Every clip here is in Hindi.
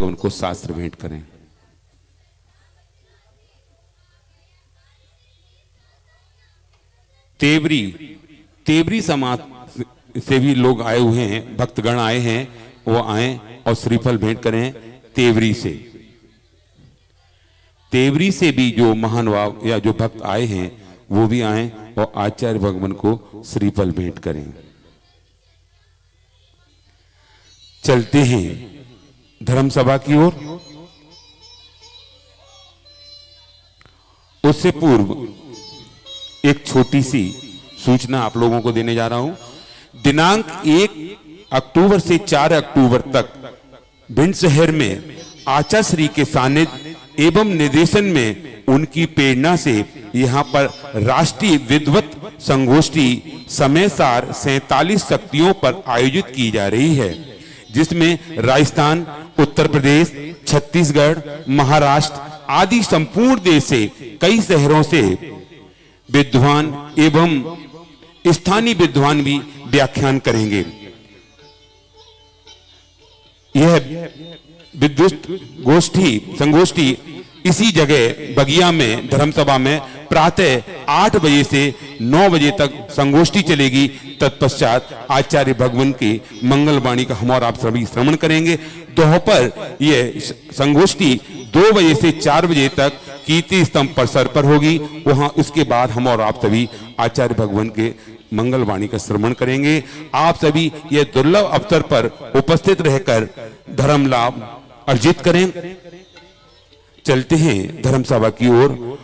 भगवान को शास्त्र भेंट करें। तेवरी समाज से भी लोग आए हुए हैं, भक्तगण आए हैं, वो आए और श्रीफल भेंट करें। तेवरी से भी जो महानुभाव या जो भक्त आए हैं वो भी आए और आचार्य भगवान को श्रीफल भेंट करें। चलते हैं धर्मसभा की ओर। उससे पूर्व एक छोटी सी सूचना आप लोगों को देने जा रहा हूं। दिनांक 1 अक्टूबर से 4 अक्टूबर तक भिंड शहर में आचार्य के सानिध्य एवं निर्देशन में उनकी प्रेरणा से यहां पर राष्ट्रीय विद्वत संगोष्ठी समय सार 47 शक्तियों पर आयोजित की जा रही है, जिसमें राजस्थान, उत्तर प्रदेश, छत्तीसगढ़, महाराष्ट्र आदि संपूर्ण देश से कई शहरों से विद्वान एवं स्थानीय विद्वान भी व्याख्यान करेंगे। यह विद्वत संगोष्ठी इसी जगह बगिया में धर्मसभा में प्रातः 8 बजे से 9 बजे तक संगोष्ठी चलेगी। तत्पश्चात आचार्य भगवान की मंगलवाणी का हम और आप सभी श्रवण करेंगे। दोपहर यह संगोष्ठी 2 बजे से 4 बजे तक कीर्ति स्तंभ परिसर पर होगी। वहां उसके बाद हम और आप सभी आचार्य भगवान के मंगलवाणी का श्रवण करेंगे। आप सभी यह दुर्लभ अवसर पर उपस्थित रहकर धर्म लाभ अर्जित करें। चलते हैं धर्मसभा की ओर।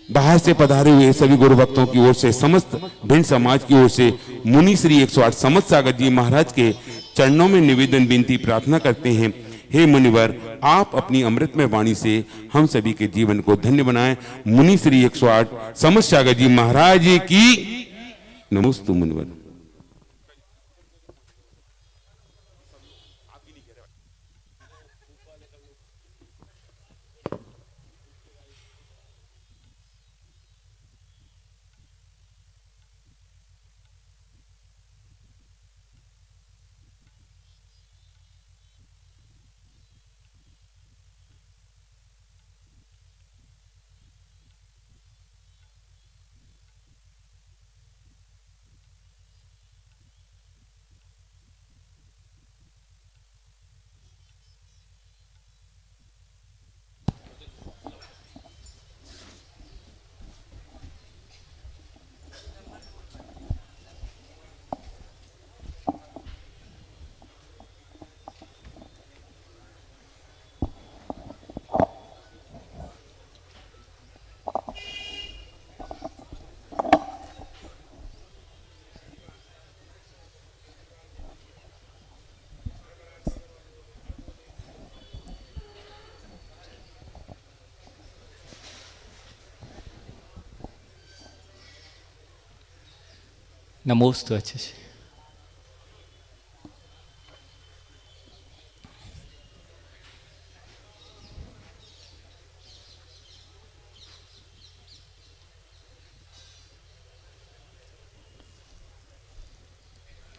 बाहर से पधारे हुए सभी गुरु भक्तों की ओर से, समस्त भिंड समाज की ओर से मुनि श्री 108 समत सागर जी महाराज के चरणों में निवेदन विनती प्रार्थना करते हैं। हे मुनिवर, आप अपनी अमृतमय वाणी से हम सभी के जीवन को धन्य बनाएं। मुनि श्री 108 समत सागर जी महाराज की नमोस्तु। मुनिवर नमोस्तु। अच्छे से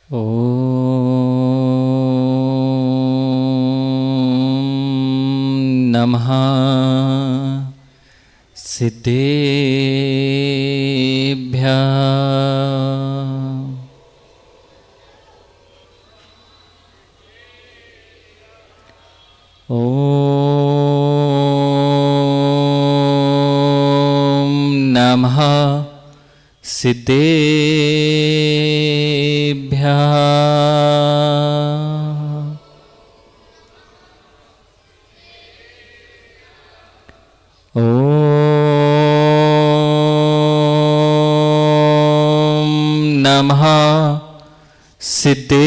ओम नमः सिद्धेभ्यः। नमः सिद्धेभ्यः। ओम नमः सिद्धेभ्यः।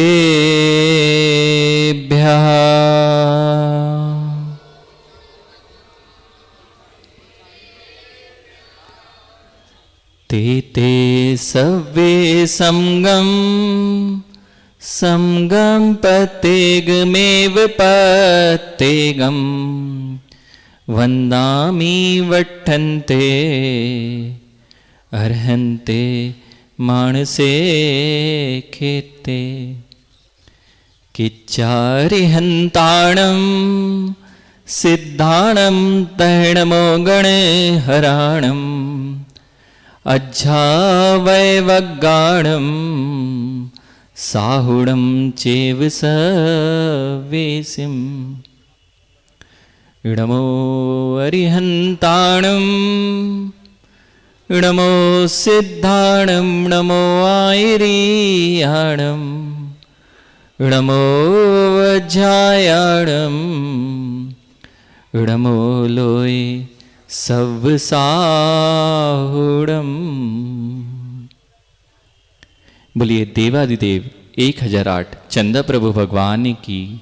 ते सव्वे समगं पतेगमेव पतेगं वन्दामि वट्ठन्ते अर्हन्ते मानसे खेते किच्चारिहन्ताणं सिद्धाणं तैणमो गणहराणम् अज्झावैवगाणं साहुडं चेव सवेसिम् इडमो अरिहन्ताणं इडमो सिद्धाणं नमो आयरियाणं इडमो वज्जायाणं इडमो लोय सवसाहुडम। बोलिए देवादिदेव 1008 चंदा प्रभु भगवान की।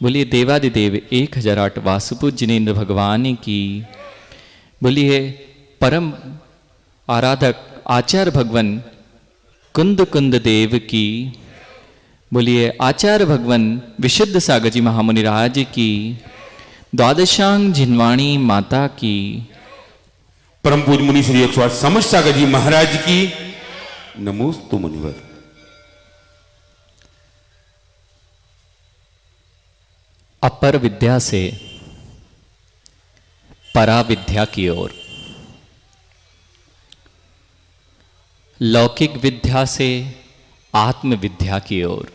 बोलिए देवादिदेव 1008 वासुपुर जिनेन्द्र भगवान की। बोलिए परम आराधक आचार्य भगवान कुंद कुंद देव की। बोलिए आचार्य भगवान विशुद्ध सागर जी महामुनि राज की। द्वादशांग जिनवाणी माता की। परम पूज्य मुनि श्री 108 समस्त सागर जी महाराज की। नमोस्तु मुनिवर। अपर विद्या से परा विद्या की ओर, लौकिक विद्या से आत्म विद्या की ओर,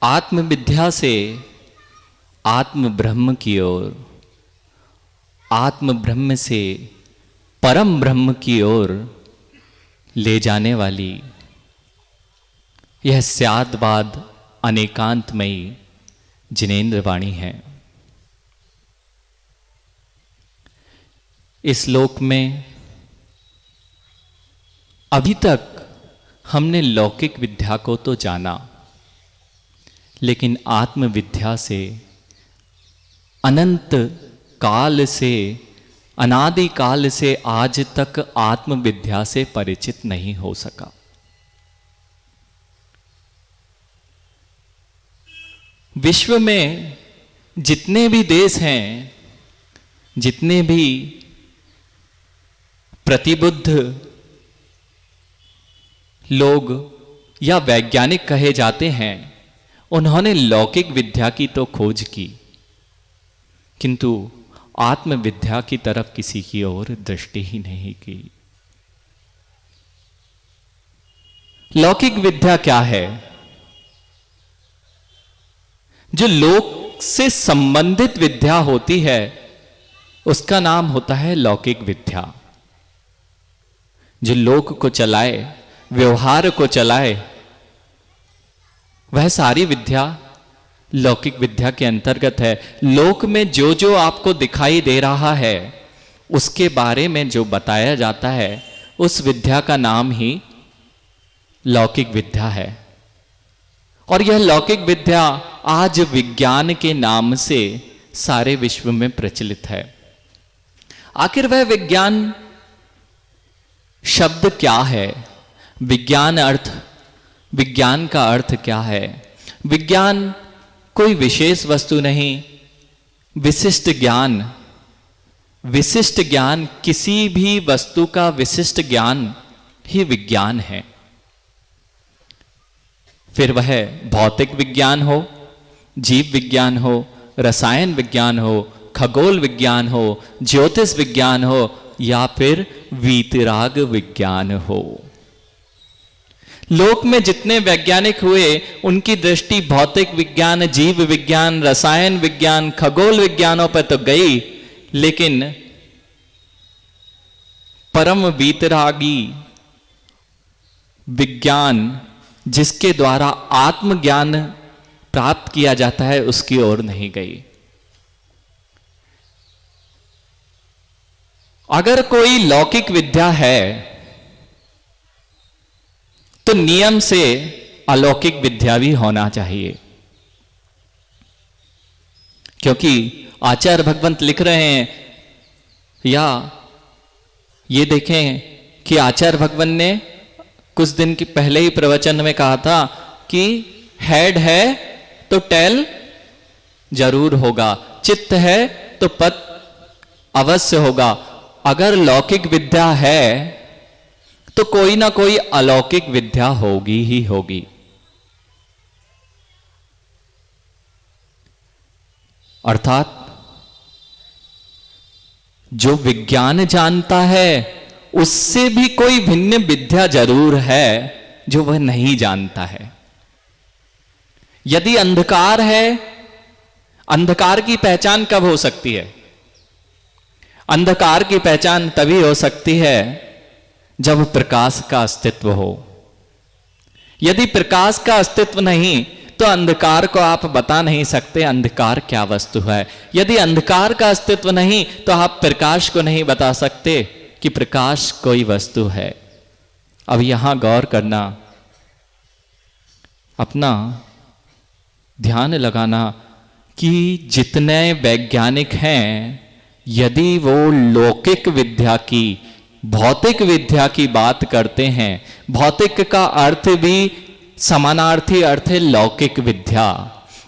आत्म विद्या से आत्म ब्रह्म की ओर, आत्म ब्रह्म से परम ब्रह्म की ओर ले जाने वाली यह स्यादवाद अनेकांतमयी जिनेन्द्र वाणी है। इस लोक में अभी तक हमने लौकिक विद्या को तो जाना, लेकिन आत्म विद्या से अनंत काल से, अनादि काल से आज तक आत्म विद्या से परिचित नहीं हो सका। विश्व में जितने भी देश हैं, जितने भी प्रतिबुद्ध लोग या वैज्ञानिक कहे जाते हैं, उन्होंने लौकिक विद्या की तो खोज की, किंतु आत्म विद्या की तरफ किसी की ओर दृष्टि ही नहीं की। लौकिक विद्या क्या है? जो लोक से संबंधित विद्या होती है उसका नाम होता है लौकिक विद्या। जो लोक को चलाए, व्यवहार को चलाए, वह सारी विद्या लौकिक विद्या के अंतर्गत है। लोक में जो जो आपको दिखाई दे रहा है, उसके बारे में जो बताया जाता है, उस विद्या का नाम ही लौकिक विद्या है। और यह लौकिक विद्या आज विज्ञान के नाम से सारे विश्व में प्रचलित है। आखिर वह विज्ञान शब्द क्या है? विज्ञान का अर्थ क्या है? विज्ञान कोई विशेष वस्तु नहीं, विशिष्ट ज्ञान। विशिष्ट ज्ञान, किसी भी वस्तु का विशिष्ट ज्ञान ही विज्ञान है। फिर वह भौतिक विज्ञान हो, जीव विज्ञान हो, रसायन विज्ञान हो, खगोल विज्ञान हो, ज्योतिष विज्ञान हो, या फिर वीतराग विज्ञान हो। लोक में जितने वैज्ञानिक हुए, उनकी दृष्टि भौतिक विज्ञान, जीव विज्ञान, रसायन विज्ञान, खगोल विज्ञानों पर तो गई, लेकिन परम वीतरागी विज्ञान जिसके द्वारा आत्मज्ञान प्राप्त किया जाता है, उसकी ओर नहीं गई। अगर कोई लौकिक विद्या है तो नियम से अलौकिक विद्या भी होना चाहिए, क्योंकि आचार्य भगवंत लिख रहे हैं, या ये देखें कि आचार्य भगवंत ने कुछ दिन के पहले ही प्रवचन में कहा था कि हेड है तो टेल जरूर होगा, चित्त है तो पद अवश्य होगा। अगर लौकिक विद्या है तो कोई ना कोई अलौकिक विद्या होगी ही होगी। अर्थात जो विज्ञान जानता है उससे भी कोई भिन्न विद्या जरूर है जो वह नहीं जानता है। यदि अंधकार है, अंधकार की पहचान कब हो सकती है? अंधकार की पहचान तभी हो सकती है जब प्रकाश का अस्तित्व हो। यदि प्रकाश का अस्तित्व नहीं तो अंधकार को आप बता नहीं सकते अंधकार क्या वस्तु है। यदि अंधकार का अस्तित्व नहीं तो आप प्रकाश को नहीं बता सकते कि प्रकाश कोई वस्तु है। अब यहां गौर करना, अपना ध्यान लगाना कि जितने वैज्ञानिक हैं, यदि वो लौकिक विद्या की, भौतिक विद्या की बात करते हैं, भौतिक का अर्थ भी समानार्थी अर्थ है लौकिक विद्या।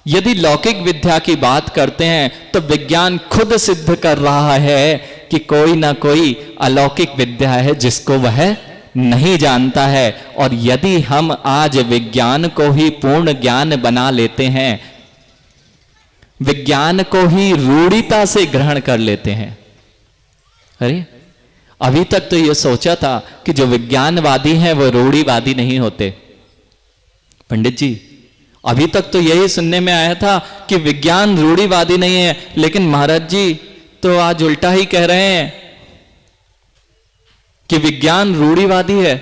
यदि लौकिक विद्या की बात करते हैं तो विज्ञान खुद सिद्ध कर रहा है कि कोई ना कोई अलौकिक विद्या है जिसको वह नहीं जानता है। और यदि हम आज विज्ञान को ही पूर्ण ज्ञान बना लेते हैं, विज्ञान को ही रूढ़िता से ग्रहण कर लेते हैं। अरे अभी तक तो यह सोचा था कि जो विज्ञानवादी हैं वो रूढ़िवादी नहीं होते। पंडित जी, अभी तक तो यही सुनने में आया था कि विज्ञान रूढ़िवादी नहीं है, लेकिन महाराज जी तो आज उल्टा ही कह रहे हैं कि विज्ञान रूढ़िवादी है।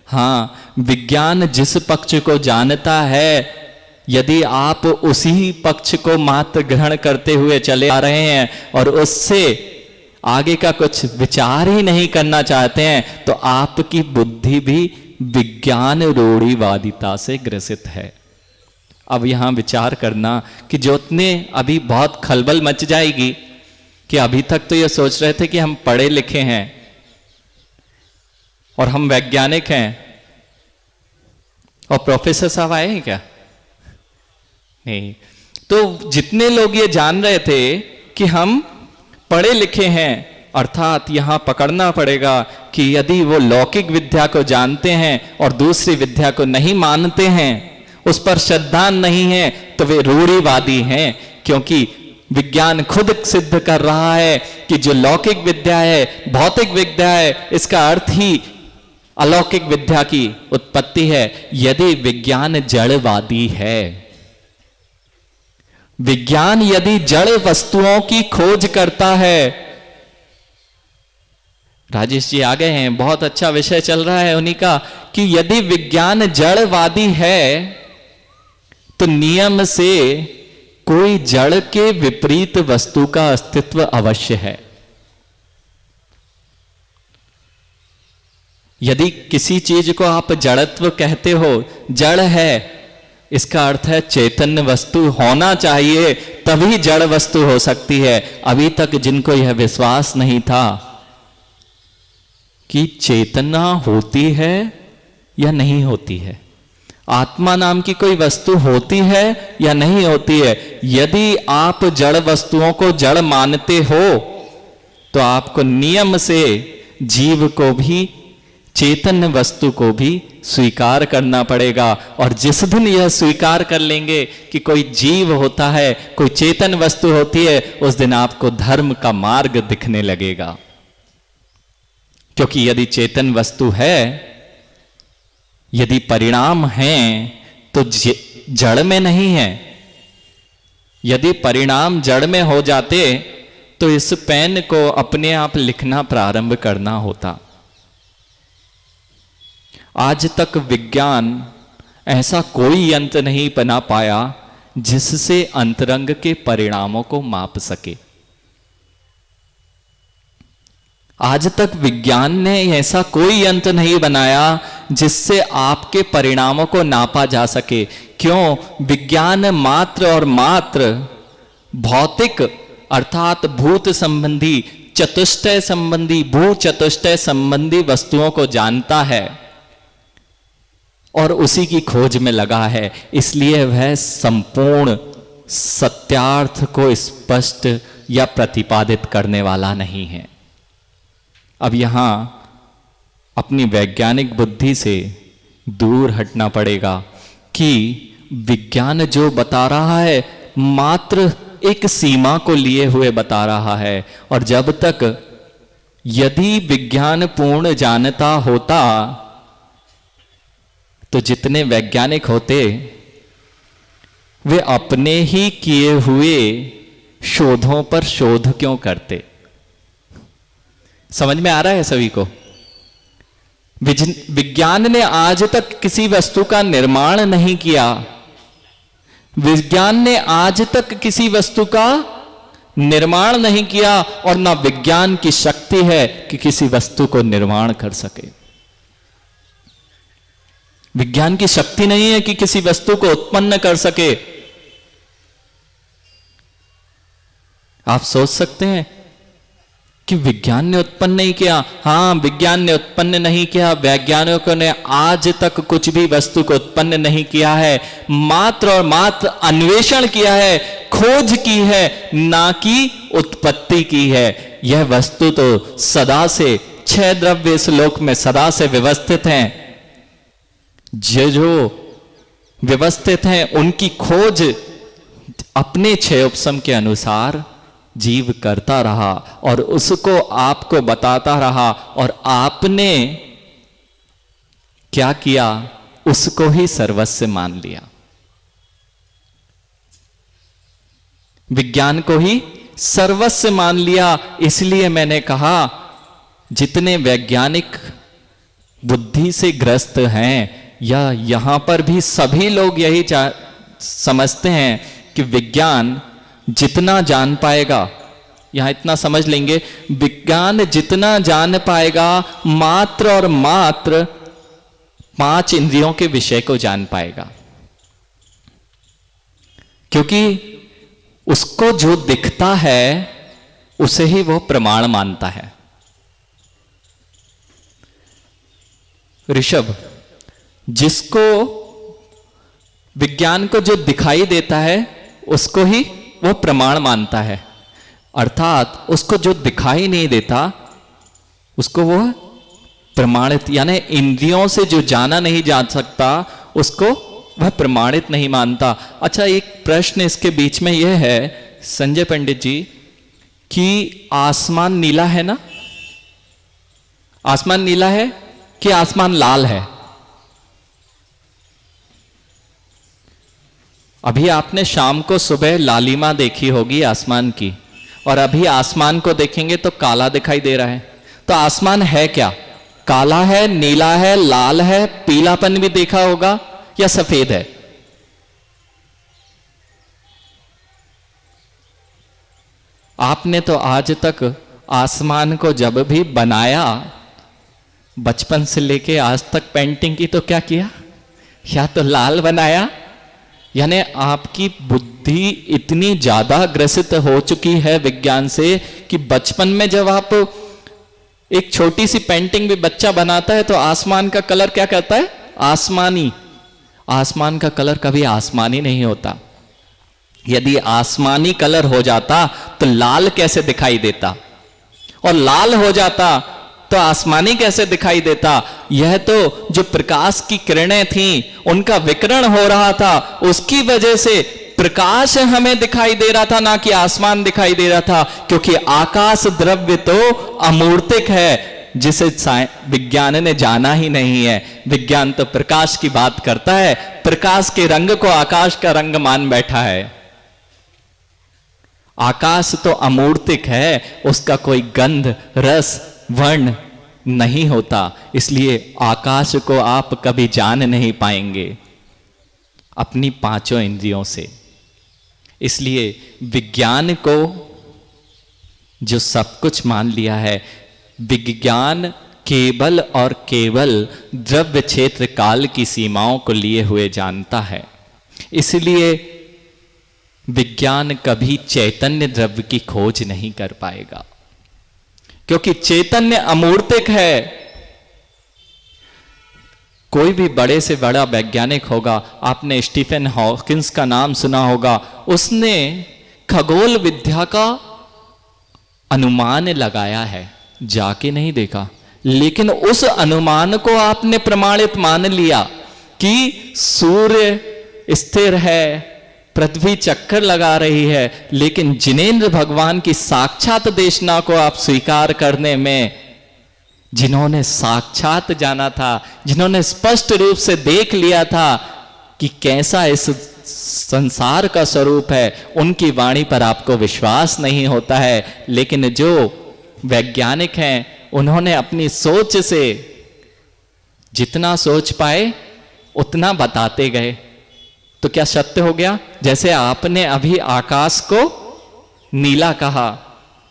हां, विज्ञान जिस पक्ष को जानता है, यदि आप उसी पक्ष को मात्र ग्रहण करते हुए चले आ रहे हैं और उससे आगे का कुछ विचार ही नहीं करना चाहते हैं, तो आपकी बुद्धि भी विज्ञान रूढ़िवादिता से ग्रसित है। अब यहां विचार करना कि जोतने अभी बहुत खलबल मच जाएगी कि अभी तक तो ये सोच रहे थे कि हम पढ़े लिखे हैं और हम वैज्ञानिक हैं, और प्रोफेसर साहब आए हैं क्या? नहीं। तो जितने लोग ये जान रहे थे कि हम पढ़े लिखे हैं, अर्थात यहां पकड़ना पड़ेगा कि यदि वो लौकिक विद्या को जानते हैं और दूसरी विद्या को नहीं मानते हैं, उस पर श्रद्धा नहीं है, तो वे रूढ़िवादी हैं। क्योंकि विज्ञान खुद सिद्ध कर रहा है कि जो लौकिक विद्या है, भौतिक विद्या है, इसका अर्थ ही अलौकिक विद्या की उत्पत्ति है। यदि विज्ञान जड़वादी है, विज्ञान यदि जड़ वस्तुओं की खोज करता है, राजेश जी आ गए हैं, बहुत अच्छा विषय चल रहा है उन्हीं का, कि यदि विज्ञान जड़वादी है तो नियम से कोई जड़ के विपरीत वस्तु का अस्तित्व अवश्य है। यदि किसी चीज को आप जड़त्व कहते हो, जड़ है, इसका अर्थ है चैतन्य वस्तु होना चाहिए, तभी जड़ वस्तु हो सकती है। अभी तक जिनको यह विश्वास नहीं था कि चेतना होती है या नहीं होती है, आत्मा नाम की कोई वस्तु होती है या नहीं होती है, यदि आप जड़ वस्तुओं को जड़ मानते हो तो आपको नियम से जीव को भी, चेतन वस्तु को भी स्वीकार करना पड़ेगा। और जिस दिन यह स्वीकार कर लेंगे कि कोई जीव होता है, कोई चेतन वस्तु होती है, उस दिन आपको धर्म का मार्ग दिखने लगेगा। क्योंकि यदि चेतन वस्तु है, यदि परिणाम हैं, तो जड़ में नहीं है। यदि परिणाम जड़ में हो जाते तो इस पेन को अपने आप लिखना प्रारंभ करना होता। आज तक विज्ञान ऐसा कोई यंत्र नहीं बना पाया जिससे अंतरंग के परिणामों को माप सके। आज तक विज्ञान ने ऐसा कोई यंत्र नहीं बनाया जिससे आपके परिणामों को नापा जा सके। क्यों? विज्ञान मात्र और मात्र भौतिक अर्थात भूत संबंधी, चतुष्टय संबंधी, भू चतुष्टय संबंधी वस्तुओं को जानता है और उसी की खोज में लगा है। इसलिए वह संपूर्ण सत्यार्थ को स्पष्ट या प्रतिपादित करने वाला नहीं है। अब यहां अपनी वैज्ञानिक बुद्धि से दूर हटना पड़ेगा कि विज्ञान जो बता रहा है मात्र एक सीमा को लिए हुए बता रहा है। और जब तक यदि विज्ञान पूर्ण जानता होता तो जितने वैज्ञानिक होते वे अपने ही किए हुए शोधों पर शोध क्यों करते? समझ में आ रहा है सभी को? विज्ञान ने आज तक किसी वस्तु का निर्माण नहीं किया। विज्ञान ने आज तक किसी वस्तु का निर्माण नहीं किया और ना विज्ञान की शक्ति है कि किसी वस्तु को निर्माण कर सके। विज्ञान की शक्ति नहीं है कि किसी वस्तु को उत्पन्न कर सके। आप सोच सकते हैं कि विज्ञान ने उत्पन्न नहीं किया। हां, विज्ञान ने उत्पन्न नहीं किया। वैज्ञानिकों ने आज तक कुछ भी वस्तु को उत्पन्न नहीं किया है, मात्र और मात्र अन्वेषण किया है, खोज की है, ना कि उत्पत्ति की है। यह वस्तु तो सदा से 6 द्रव्य इस लोक में सदा से व्यवस्थित हैं। जो व्यवस्थित हैं उनकी खोज अपने 6 उपशम के अनुसार जीव करता रहा और उसको आपको बताता रहा, और आपने क्या किया? उसको ही सर्वस्व मान लिया, विज्ञान को ही सर्वस्व मान लिया। इसलिए मैंने कहा जितने वैज्ञानिक बुद्धि से ग्रस्त हैं, या यहां पर भी सभी लोग यही समझते हैं कि विज्ञान जितना जान पाएगा, यहां इतना समझ लेंगे, विज्ञान जितना जान पाएगा मात्र और मात्र 5 इंद्रियों के विषय को जान पाएगा, क्योंकि उसको जो दिखता है उसे ही वो प्रमाण मानता है। ऋषभ, जिसको विज्ञान को जो दिखाई देता है उसको ही वो प्रमाण मानता है, अर्थात उसको जो दिखाई नहीं देता उसको वो प्रमाणित, यानी इंद्रियों से जो जाना नहीं जा सकता उसको वह प्रमाणित नहीं मानता। अच्छा, एक प्रश्न इसके बीच में यह है संजय पंडित जी कि आसमान नीला है ना? आसमान नीला है कि आसमान लाल है? अभी आपने शाम को सुबह लालिमा देखी होगी आसमान की, और अभी आसमान को देखेंगे तो काला दिखाई दे रहा है। तो आसमान है क्या? काला है, नीला है, लाल है, पीलापन भी देखा होगा, या सफेद है? आपने तो आज तक आसमान को जब भी बनाया, बचपन से लेके आज तक पेंटिंग की, तो क्या किया? या तो लाल बनाया, यानी आपकी बुद्धि इतनी ज्यादा ग्रसित हो चुकी है विज्ञान से कि बचपन में जब आप एक छोटी सी पेंटिंग भी बच्चा बनाता है तो आसमान का कलर क्या कहता है? आसमानी। आसमान का कलर कभी आसमानी नहीं होता। यदि आसमानी कलर हो जाता तो लाल कैसे दिखाई देता, और लाल हो जाता तो आसमानी कैसे दिखाई देता? यह तो जो प्रकाश की किरणें थीं उनका विकिरण हो रहा था, उसकी वजह से प्रकाश हमें दिखाई दे रहा था, ना कि आसमान दिखाई दे रहा था। क्योंकि आकाश द्रव्य तो अमूर्तिक है, जिसे विज्ञान ने जाना ही नहीं है। विज्ञान तो प्रकाश की बात करता है, प्रकाश के रंग को आकाश का रंग मान बैठा है। आकाश तो अमूर्तिक है, उसका कोई गंध, रस, वर्ण नहीं होता, इसलिए आकाश को आप कभी जान नहीं पाएंगे अपनी 5 इंद्रियों से। इसलिए विज्ञान को जो सब कुछ मान लिया है, विज्ञान केवल और केवल द्रव्य क्षेत्र काल की सीमाओं को लिए हुए जानता है। इसलिए विज्ञान कभी चैतन्य द्रव्य की खोज नहीं कर पाएगा, क्योंकि चैतन्य अमूर्तिक है। कोई भी बड़े से बड़ा वैज्ञानिक होगा, आपने स्टीफन हॉकिंस का नाम सुना होगा, उसने खगोल विद्या का अनुमान लगाया है, जाके नहीं देखा, लेकिन उस अनुमान को आपने प्रमाणित मान लिया कि सूर्य स्थिर है, पृथ्वी चक्कर लगा रही है, लेकिन जिनेंद्र भगवान की साक्षात देशना को आप स्वीकार करने में, जिन्होंने साक्षात जाना था, जिन्होंने स्पष्ट रूप से देख लिया था कि कैसा इस संसार का स्वरूप है, उनकी वाणी पर आपको विश्वास नहीं होता है। लेकिन जो वैज्ञानिक हैं, उन्होंने अपनी सोच से जितना सोच पाए उतना बताते गए। तो क्या सत्य हो गया? जैसे आपने अभी आकाश को नीला कहा,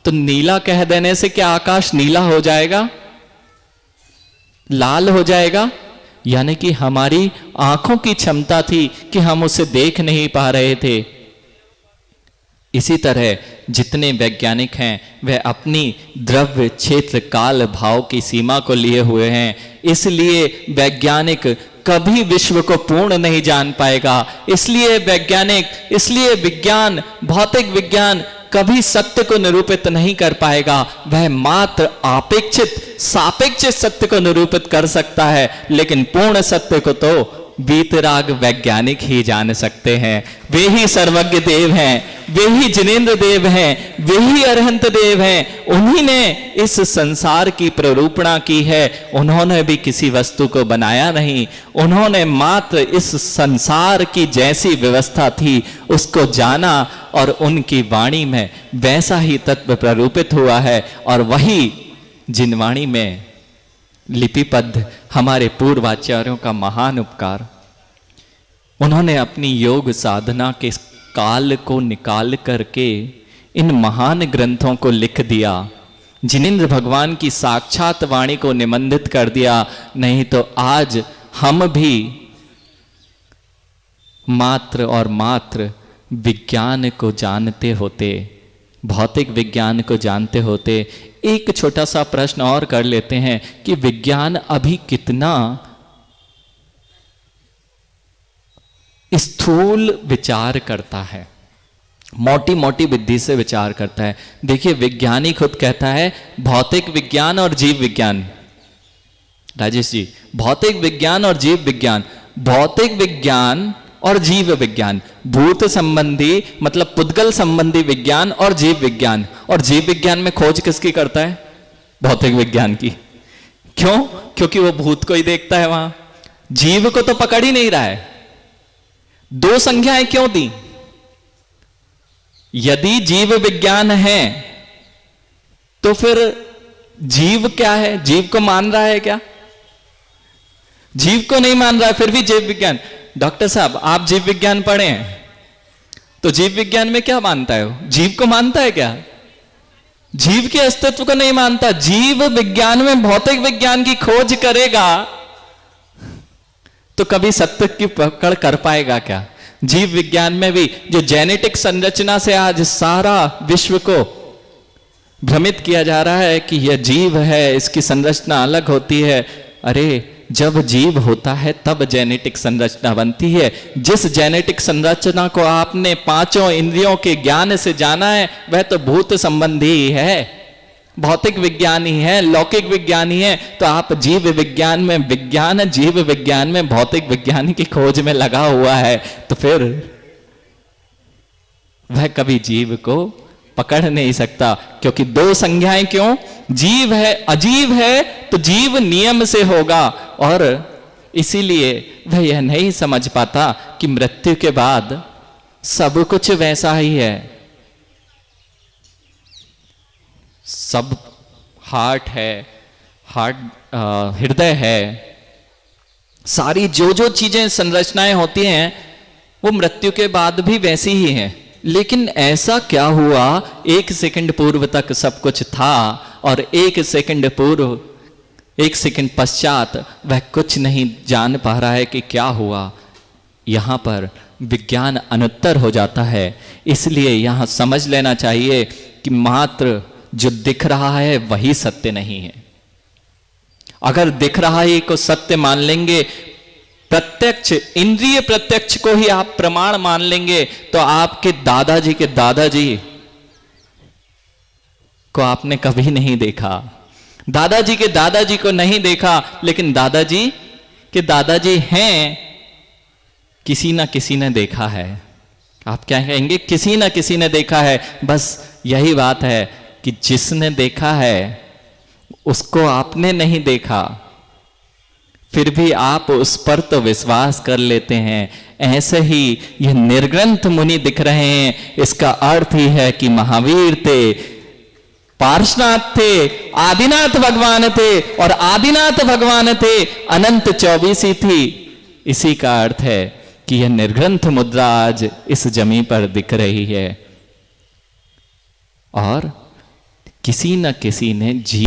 तो नीला कह देने से क्या आकाश नीला हो जाएगा, लाल हो जाएगा? यानी कि हमारी आंखों की क्षमता थी कि हम उसे देख नहीं पा रहे थे। इसी तरह जितने वैज्ञानिक हैं वह अपनी द्रव्य क्षेत्र काल भाव की सीमा को लिए हुए हैं, इसलिए वैज्ञानिक कभी विश्व को पूर्ण नहीं जान पाएगा। इसलिए विज्ञान, भौतिक विज्ञान कभी सत्य को निरूपित नहीं कर पाएगा। वह मात्र अपेक्षित सापेक्ष सत्य को निरूपित कर सकता है, लेकिन पूर्ण सत्य को तो वीतराग वैज्ञानिक ही जान सकते हैं। वे ही सर्वज्ञ देव हैं, वे ही जिनेंद्र देव हैं, वे ही अरहंत देव हैं। उन्हीं ने इस संसार की प्ररूपणा की है। उन्होंने भी किसी वस्तु को बनाया नहीं, उन्होंने मात्र इस संसार की जैसी व्यवस्था थी उसको जाना, और उनकी वाणी में वैसा ही तत्व प्ररूपित हुआ है। और वही जिन वाणी में लिपिबद्ध हमारे पूर्वाचार्यों का महान उपकार, उन्होंने अपनी योग साधना के काल को निकाल करके इन महान ग्रंथों को लिख दिया, जिनेंद्र भगवान की साक्षात वाणी को निबंधित कर दिया। नहीं तो आज हम भी मात्र और मात्र विज्ञान को जानते होते, भौतिक विज्ञान को जानते होते। एक छोटा सा प्रश्न और कर लेते हैं कि विज्ञान अभी कितना स्थूल विचार करता है, मोटी मोटी बुद्धि से विचार करता है। देखिए, विज्ञानी खुद कहता है भौतिक विज्ञान और जीव विज्ञान, राजेश जी, भौतिक विज्ञान और जीव विज्ञान, भौतिक विज्ञान और जीव विज्ञान, भूत संबंधी मतलब पुद्गल संबंधी विज्ञान और जीव विज्ञान। और जीव विज्ञान में खोज किसकी करता है? भौतिक विज्ञान की। क्यों? क्योंकि वो भूत को ही देखता है, वहां जीव को तो पकड़ ही नहीं रहा है। दो संज्ञाएं क्यों दी? यदि जीव विज्ञान है तो फिर जीव क्या है? जीव को मान रहा है क्या? जीव को नहीं मान रहा है, फिर भी जीव विज्ञान। डॉक्टर साहब, आप जीव विज्ञान पढ़े हैं, तो जीव विज्ञान में क्या मानता है? जीव को मानता है क्या? जीव के अस्तित्व को नहीं मानता। जीव विज्ञान में भौतिक विज्ञान की खोज करेगा तो कभी सत्य की पकड़ कर पाएगा क्या? जीव विज्ञान में भी जो जेनेटिक संरचना से आज सारा विश्व को भ्रमित किया जा रहा है कि यह जीव है, इसकी संरचना अलग होती है। अरे, जब जीव होता है तब जेनेटिक संरचना बनती है। जिस जेनेटिक संरचना को आपने पांचों इंद्रियों के ज्ञान से जाना है वह तो भूत संबंधी ही है, भौतिक विज्ञान ही है, लौकिक विज्ञान ही है। तो आप जीव विज्ञान में विज्ञान, जीव विज्ञान में भौतिक विज्ञान की खोज में लगा हुआ है, तो फिर वह कभी जीव को पकड़ नहीं सकता। क्योंकि दो संज्ञाएं क्यों? जीव है, अजीव है, तो जीव नियम से होगा। और इसीलिए वह यह नहीं समझ पाता कि मृत्यु के बाद सब कुछ वैसा ही है। सब हार्ट है, हृदय है, सारी जो चीजें संरचनाएं होती हैं वो मृत्यु के बाद भी वैसी ही हैं। लेकिन ऐसा क्या हुआ, एक सेकंड पूर्व तक सब कुछ था और एक सेकंड पूर्व, एक सेकंड पश्चात वह कुछ नहीं जान पा रहा है कि क्या हुआ। यहां पर विज्ञान अनुत्तर हो जाता है। इसलिए यहां समझ लेना चाहिए कि मात्र जो दिख रहा है वही सत्य नहीं है। अगर दिख रहा है को सत्य मान लेंगे, प्रत्यक्ष इंद्रिय प्रत्यक्ष को ही आप प्रमाण मान लेंगे, तो आपके दादाजी के दादाजी को आपने कभी नहीं देखा, दादाजी के दादाजी को नहीं देखा, लेकिन दादाजी के दादाजी हैं, किसी ना किसी ने देखा है। आप क्या कहेंगे? किसी ना किसी ने देखा है। बस यही बात है कि जिसने देखा है उसको आपने नहीं देखा, फिर भी आप उस पर तो विश्वास कर लेते हैं। ऐसे ही ये निर्ग्रंथ मुनि दिख रहे हैं, इसका अर्थ ही है कि महावीर थे, पार्श्वनाथ थे, आदिनाथ भगवान थे, और आदिनाथ भगवान थे अनंत 24 थी। इसी का अर्थ है कि यह निर्ग्रंथ मुद्रा आज इस जमीन पर दिख रही है, और किसी न किसी ने जी